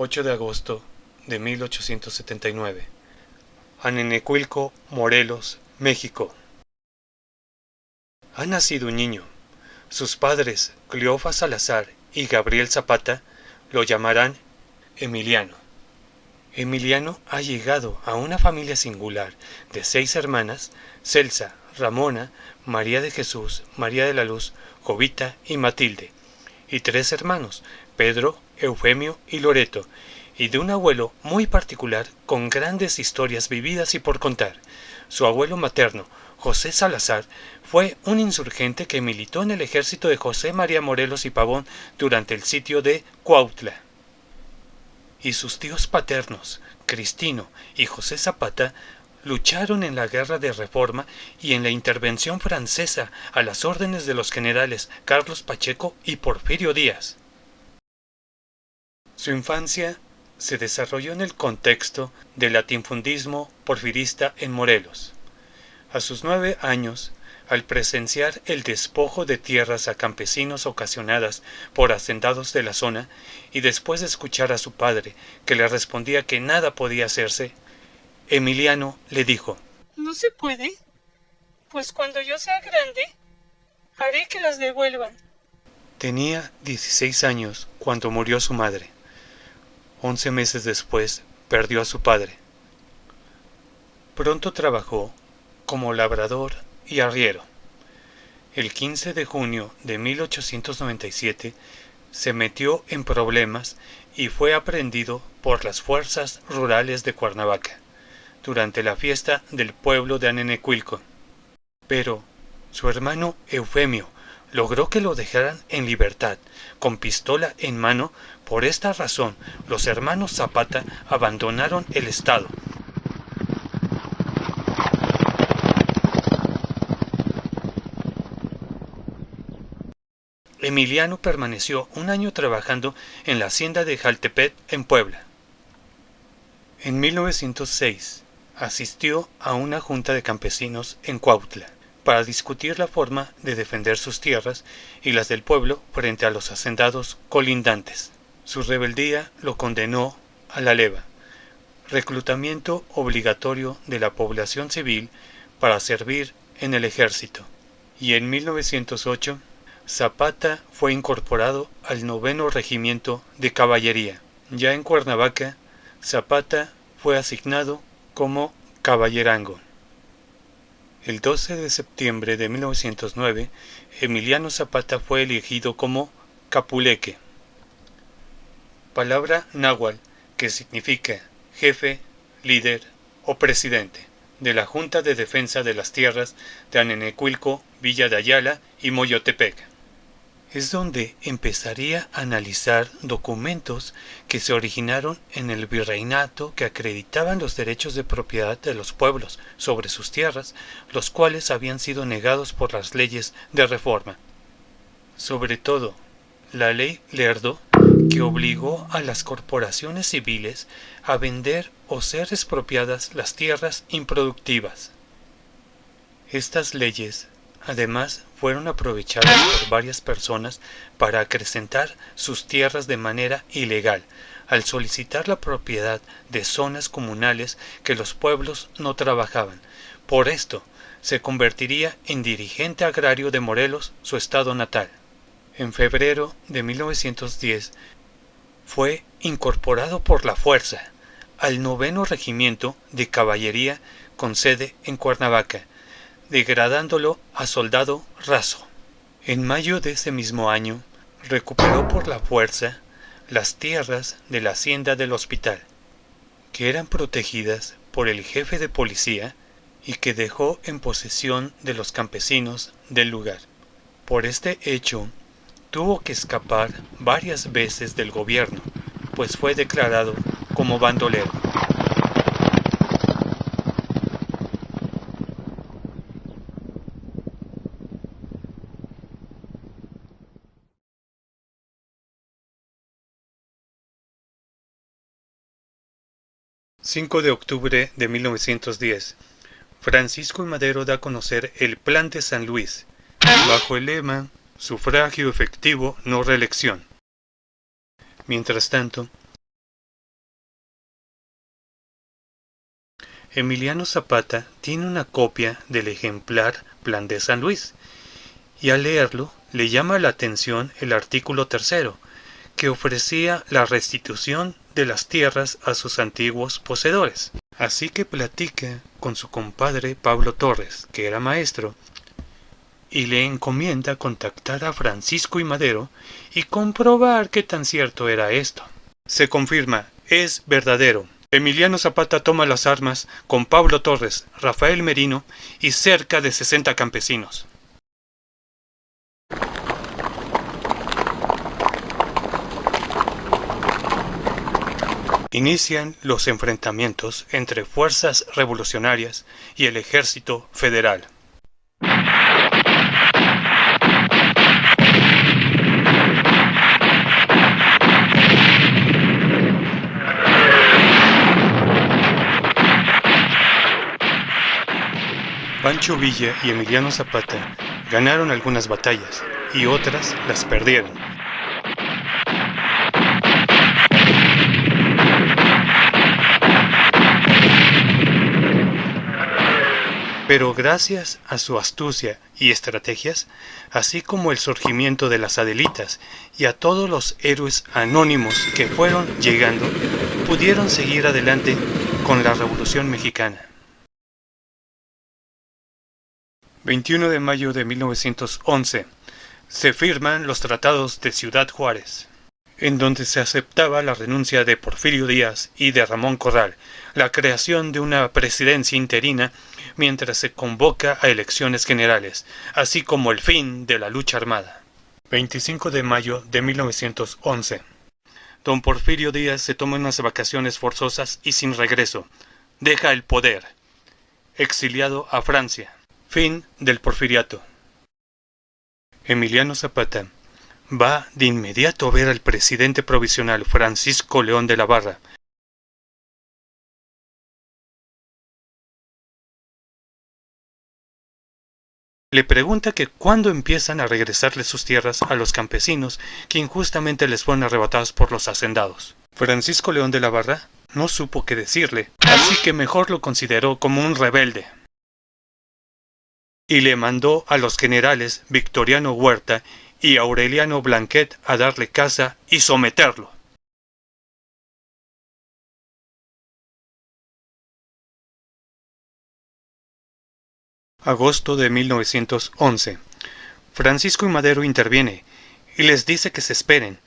8 de agosto de 1879. Anenecuilco, Morelos, México. Ha nacido un niño. Sus padres, Cleofa Salazar y Gabriel Zapata, lo llamarán Emiliano. Emiliano ha llegado a una familia singular de 6 hermanas: Celsa, Ramona, María de Jesús, María de la Luz, Jovita y Matilde, y 3 hermanos, Pedro, Eufemio y Loreto, y de un abuelo muy particular con grandes historias vividas y por contar. Su abuelo materno, José Salazar, fue un insurgente que militó en el ejército de José María Morelos y Pavón durante el sitio de Cuautla. Y sus tíos paternos, Cristino y José Zapata, lucharon en la Guerra de Reforma y en la intervención francesa a las órdenes de los generales Carlos Pacheco y Porfirio Díaz. Su infancia se desarrolló en el contexto del latifundismo porfirista en Morelos. A sus 9 años, al presenciar el despojo de tierras a campesinos ocasionadas por hacendados de la zona, y después de escuchar a su padre, que le respondía que nada podía hacerse, Emiliano le dijo: No se puede, pues cuando yo sea grande, haré que las devuelvan. Tenía 16 años cuando murió su madre. 11 meses después perdió a su padre. Pronto trabajó como labrador y arriero. El 15 de junio de 1897 se metió en problemas y fue aprehendido por las fuerzas rurales de Cuernavaca durante la fiesta del pueblo de Anenecuilco. Pero su hermano Eufemio logró que lo dejaran en libertad, con pistola en mano. Por esta razón, los hermanos Zapata abandonaron el estado. Emiliano permaneció un año trabajando en la hacienda de Jaltepet en Puebla. En 1906 asistió a una junta de campesinos en Cuautla para discutir la forma de defender sus tierras y las del pueblo frente a los hacendados colindantes. Su rebeldía lo condenó a la leva, reclutamiento obligatorio de la población civil para servir en el ejército, y en 1908 Zapata fue incorporado al 9º Regimiento de Caballería. Ya en Cuernavaca, Zapata fue asignado como caballerango. El 12 de septiembre de 1909, Emiliano Zapata fue elegido como capuleque, palabra náhuatl que significa jefe, líder o presidente, de la Junta de Defensa de las Tierras de Anenecuilco, Villa de Ayala y Moyotepec. Es donde empezaría a analizar documentos que se originaron en el virreinato que acreditaban los derechos de propiedad de los pueblos sobre sus tierras, los cuales habían sido negados por las leyes de reforma. Sobre todo, la ley Lerdo, que obligó a las corporaciones civiles a vender o ser expropiadas las tierras improductivas. Estas leyes además fueron aprovechadas por varias personas para acrecentar sus tierras de manera ilegal, al solicitar la propiedad de zonas comunales que los pueblos no trabajaban. Por esto, se convertiría en dirigente agrario de Morelos, su estado natal. En febrero de 1910, fue incorporado por la fuerza al 9º Regimiento de Caballería con sede en Cuernavaca, degradándolo a soldado raso. En mayo de ese mismo año, recuperó por la fuerza las tierras de la hacienda del hospital, que eran protegidas por el jefe de policía y que dejó en posesión de los campesinos del lugar. Por este hecho, tuvo que escapar varias veces del gobierno, pues fue declarado como bandolero. ...5 de octubre de 1910... Francisco I. Madero da a conocer el Plan de San Luis, bajo el lema "Sufragio efectivo, no reelección". Mientras tanto, Emiliano Zapata tiene una copia del ejemplar Plan de San Luis, y al leerlo le llama la atención el artículo 3, que ofrecía la restitución de las tierras a sus antiguos poseedores. Así que platica con su compadre Pablo Torres, que era maestro, y le encomienda contactar a Francisco I. Madero y comprobar qué tan cierto era esto. Se confirma, es verdadero. Emiliano Zapata toma las armas con Pablo Torres, Rafael Merino y cerca de 60 campesinos. Inician los enfrentamientos entre fuerzas revolucionarias y el ejército federal. Pancho Villa y Emiliano Zapata ganaron algunas batallas y otras las perdieron. Pero gracias a su astucia y estrategias, así como el surgimiento de las Adelitas y a todos los héroes anónimos que fueron llegando, pudieron seguir adelante con la Revolución Mexicana. 21 de mayo de 1911 se firman los tratados de Ciudad Juárez, en donde se aceptaba la renuncia de Porfirio Díaz y de Ramón Corral, la creación de una presidencia interina mientras se convoca a elecciones generales, así como el fin de la lucha armada. 25 de mayo de 1911. Don Porfirio Díaz se toma unas vacaciones forzosas y sin regreso. Deja el poder. Exiliado a Francia. Fin del porfiriato. Emiliano Zapata va de inmediato a ver al presidente provisional Francisco León de la Barra. Le pregunta que cuándo empiezan a regresarle sus tierras a los campesinos que injustamente les fueron arrebatados por los hacendados. Francisco León de la Barra no supo qué decirle, así que mejor lo consideró como un rebelde. Y le mandó a los generales Victoriano Huerta y Aureliano Blanquet a darle caza y someterlo. Agosto de 1911. Francisco I. Madero interviene y les dice que se esperen,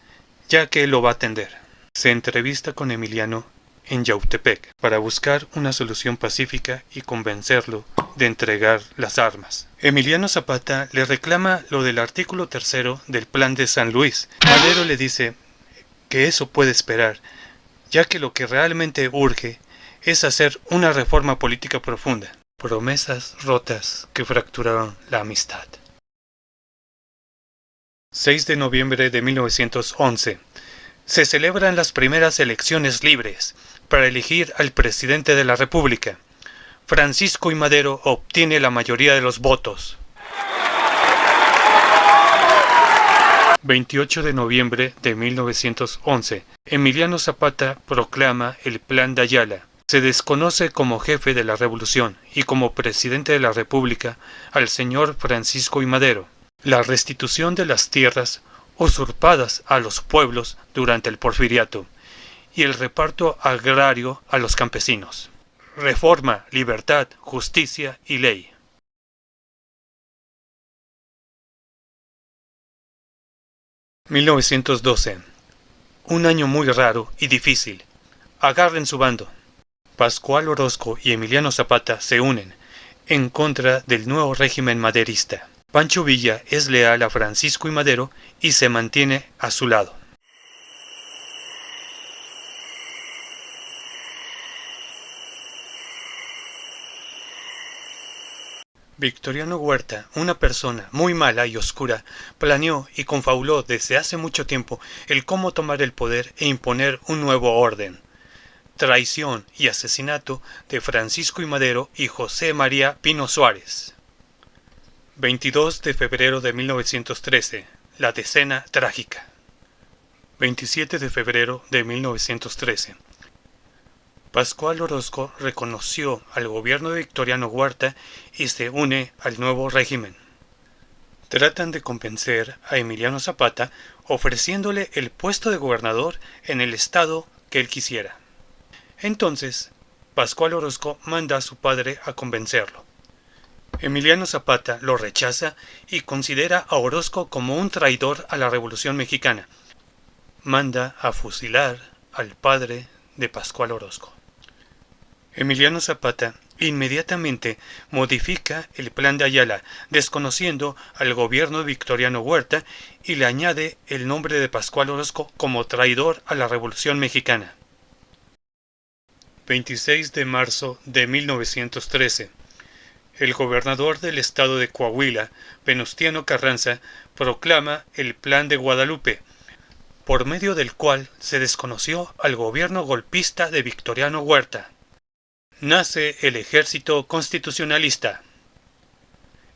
ya que él lo va a atender. Se entrevista con Emiliano en Yautepec para buscar una solución pacífica y convencerlo de entregar las armas. Emiliano Zapata le reclama lo del artículo 3 del Plan de San Luis. Madero le dice que eso puede esperar, ya que lo que realmente urge es hacer una reforma política profunda. Promesas rotas que fracturaron la amistad. 6 de noviembre de 1911. Se celebran las primeras elecciones libres para elegir al presidente de la República. Francisco I. Madero obtiene la mayoría de los votos. 28 de noviembre de 1911. Emiliano Zapata proclama el Plan de Ayala. Se desconoce como jefe de la revolución y como presidente de la República al señor Francisco I. Madero. La restitución de las tierras usurpadas a los pueblos durante el porfiriato y el reparto agrario a los campesinos. Reforma, libertad, justicia y ley. (1912) Un año muy raro y difícil. Agarren su bando. Pascual Orozco y Emiliano Zapata se unen en contra del nuevo régimen maderista. Pancho Villa es leal a Francisco I. Madero y se mantiene a su lado. Victoriano Huerta, una persona muy mala y oscura, planeó y confabuló desde hace mucho tiempo el cómo tomar el poder e imponer un nuevo orden. Traición y asesinato de Francisco I. Madero y José María Pino Suárez. 22 de febrero de 1913. La decena trágica. 27 de febrero de 1913. Pascual Orozco reconoció al gobierno de Victoriano Huerta y se une al nuevo régimen. Tratan de convencer a Emiliano Zapata ofreciéndole el puesto de gobernador en el estado que él quisiera. Entonces, Pascual Orozco manda a su padre a convencerlo. Emiliano Zapata lo rechaza y considera a Orozco como un traidor a la Revolución Mexicana. Manda a fusilar al padre de Pascual Orozco. Emiliano Zapata inmediatamente modifica el plan de Ayala, desconociendo al gobierno de Victoriano Huerta, y le añade el nombre de Pascual Orozco como traidor a la Revolución Mexicana. 26 de marzo de 1913. El gobernador del estado de Coahuila, Venustiano Carranza, proclama el Plan de Guadalupe, por medio del cual se desconoció al gobierno golpista de Victoriano Huerta. Nace el Ejército Constitucionalista.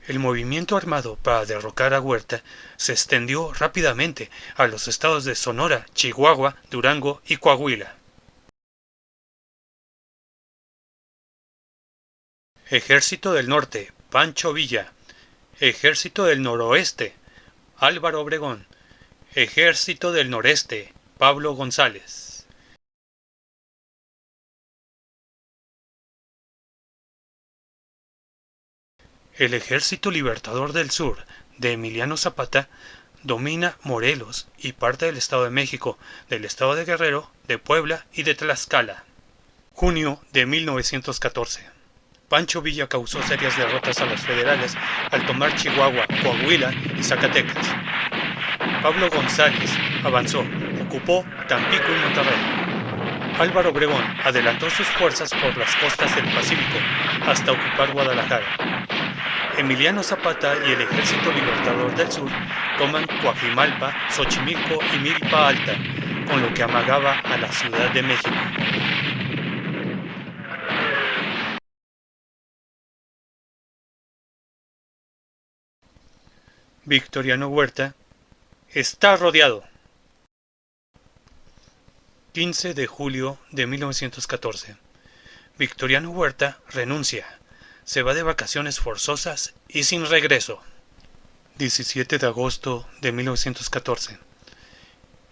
El movimiento armado para derrocar a Huerta se extendió rápidamente a los estados de Sonora, Chihuahua, Durango y Coahuila. Ejército del Norte, Pancho Villa. Ejército del Noroeste, Álvaro Obregón. Ejército del Noreste, Pablo González. El Ejército Libertador del Sur, de Emiliano Zapata, domina Morelos y parte del Estado de México, del Estado de Guerrero, de Puebla y de Tlaxcala. Junio de 1914. Pancho Villa causó serias derrotas a los federales al tomar Chihuahua, Coahuila y Zacatecas. Pablo González avanzó, ocupó Tampico y Monterrey. Álvaro Obregón adelantó sus fuerzas por las costas del Pacífico hasta ocupar Guadalajara. Emiliano Zapata y el Ejército Libertador del Sur toman Coajimalpa, Xochimilco y Milpa Alta, con lo que amagaba a la Ciudad de México. Victoriano Huerta está rodeado. 15 de julio de 1914. Victoriano Huerta renuncia. Se va de vacaciones forzosas y sin regreso. 17 de agosto de 1914.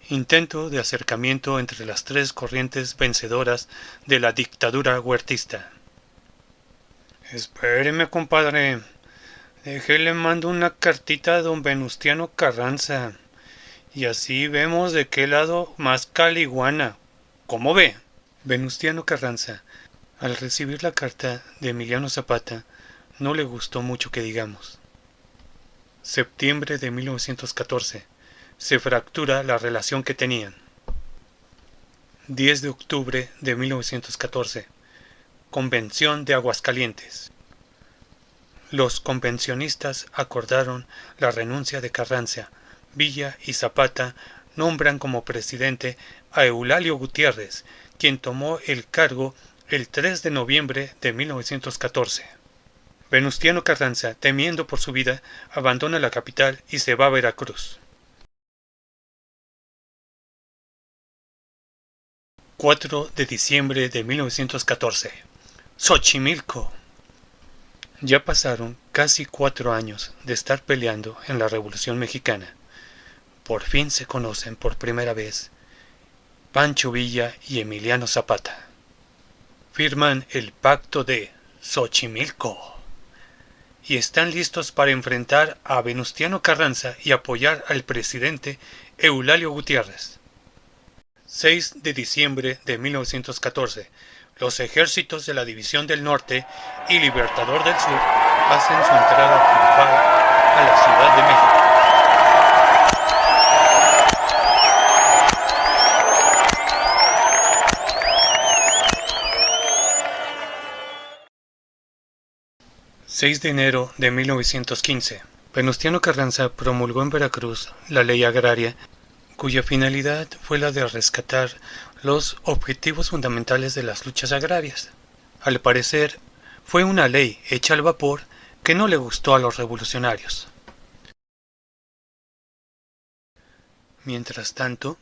Intento de acercamiento entre las tres corrientes vencedoras de la dictadura huertista. Espéreme, compadre. Déjele mando una cartita a don Venustiano Carranza. Y así vemos de qué lado más caliguana. ¿Cómo ve? Venustiano Carranza, al recibir la carta de Emiliano Zapata, no le gustó mucho que digamos. Septiembre de 1914. Se fractura la relación que tenían. 10 de octubre de 1914. Convención de Aguascalientes. Los convencionistas acordaron la renuncia de Carranza. Villa y Zapata nombran como presidente a Eulalio Gutiérrez, quien tomó el cargo el 3 de noviembre de 1914. Venustiano Carranza, temiendo por su vida, abandona la capital y se va a Veracruz. 4 de diciembre de 1914. Xochimilco. Ya pasaron casi 4 años de estar peleando en la Revolución Mexicana. Por fin se conocen por primera vez Pancho Villa y Emiliano Zapata. Firman el Pacto de Xochimilco y están listos para enfrentar a Venustiano Carranza y apoyar al presidente Eulalio Gutiérrez. 6 de diciembre de 1914. Los ejércitos de la División del Norte y Libertador del Sur hacen su entrada triunfal a la Ciudad de México. ...6 de enero de 1915... Venustiano Carranza promulgó en Veracruz la Ley Agraria, cuya finalidad fue la de rescatar los objetivos fundamentales de las luchas agrarias. Al parecer, fue una ley hecha al vapor que no le gustó a los revolucionarios. Mientras tanto,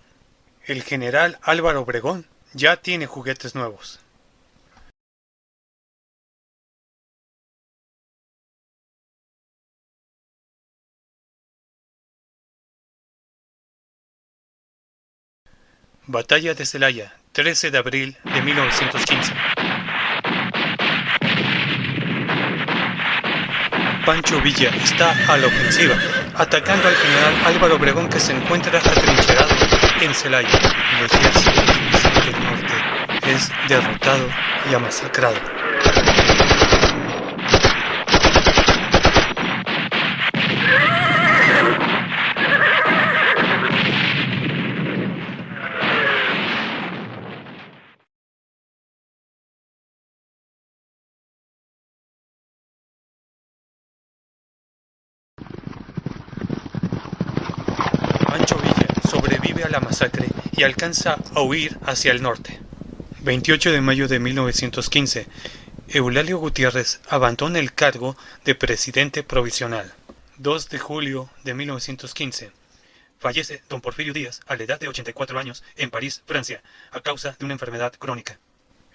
el general Álvaro Obregón ya tiene juguetes nuevos. Batalla de Celaya, 13 de abril de 1915. Pancho Villa está a la ofensiva, atacando al general Álvaro Obregón, que se encuentra atrincherado en Celaya. El ejército del norte es derrotado y masacrado. Pancho Villa sobrevive a la masacre y alcanza a huir hacia el norte. 28 de mayo de 1915, Eulalio Gutiérrez abandona el cargo de presidente provisional. 2 de julio de 1915, fallece don Porfirio Díaz a la edad de 84 años en París, Francia, a causa de una enfermedad crónica.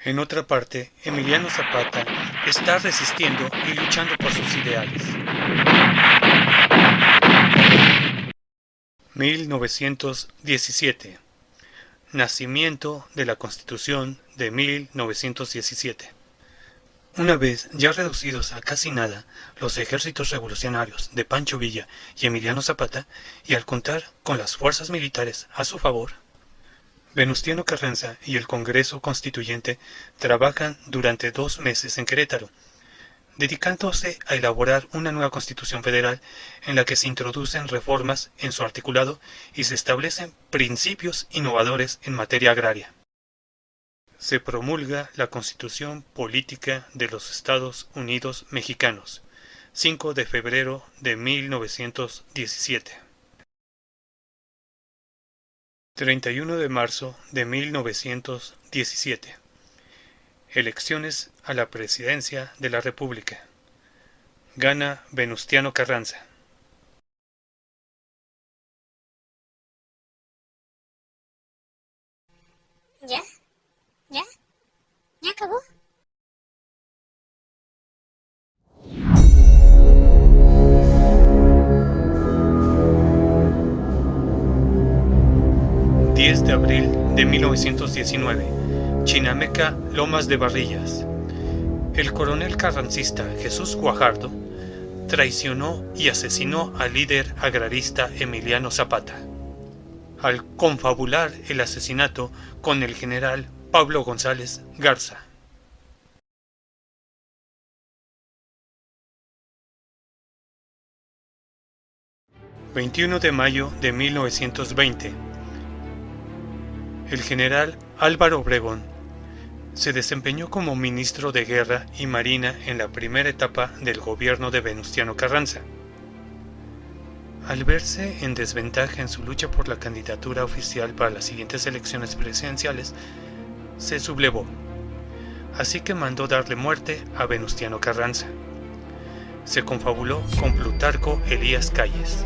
En otra parte, Emiliano Zapata está resistiendo y luchando por sus ideales. 1917. Nacimiento de la Constitución de 1917. Una vez ya reducidos a casi nada los ejércitos revolucionarios de Pancho Villa y Emiliano Zapata, y al contar con las fuerzas militares a su favor, Venustiano Carranza y el Congreso Constituyente trabajan durante 2 meses en Querétaro, dedicándose a elaborar una nueva Constitución Federal en la que se introducen reformas en su articulado y se establecen principios innovadores en materia agraria. Se promulga la Constitución Política de los Estados Unidos Mexicanos, 5 de febrero de 1917. 31 de marzo de 1917. Elecciones a la presidencia de la República. Gana Venustiano Carranza. ¿Ya? ¿Ya? ¿Ya acabó? De abril de 1919, Chinameca, Lomas de Barrillas. El coronel carrancista Jesús Guajardo traicionó y asesinó al líder agrarista Emiliano Zapata, al confabular el asesinato con el general Pablo González Garza. ...21 de mayo de 1920... El general Álvaro Obregón se desempeñó como ministro de Guerra y Marina en la primera etapa del gobierno de Venustiano Carranza. Al verse en desventaja en su lucha por la candidatura oficial para las siguientes elecciones presidenciales, se sublevó, así que mandó darle muerte a Venustiano Carranza. Se confabuló con Plutarco Elías Calles.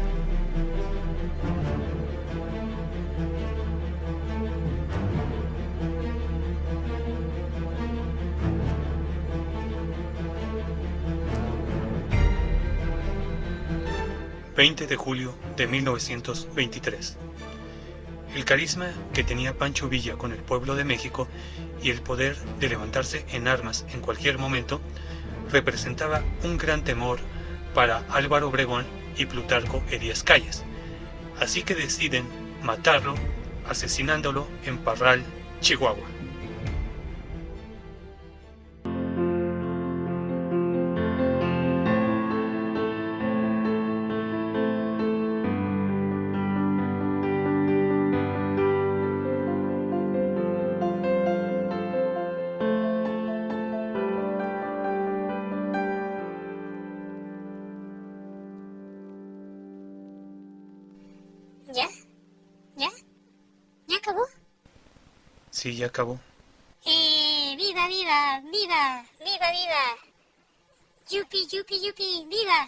...20 de julio de 1923... El carisma que tenía Pancho Villa con el pueblo de México y el poder de levantarse en armas en cualquier momento representaba un gran temor para Álvaro Obregón y Plutarco Elías Calles, así que deciden matarlo asesinándolo en Parral, Chihuahua. ¿Ya? ¿Ya? ¿Ya acabó? Sí, ya acabó. ¡Viva, viva, viva, viva, viva! ¡Yupi, yupi, yupi, viva!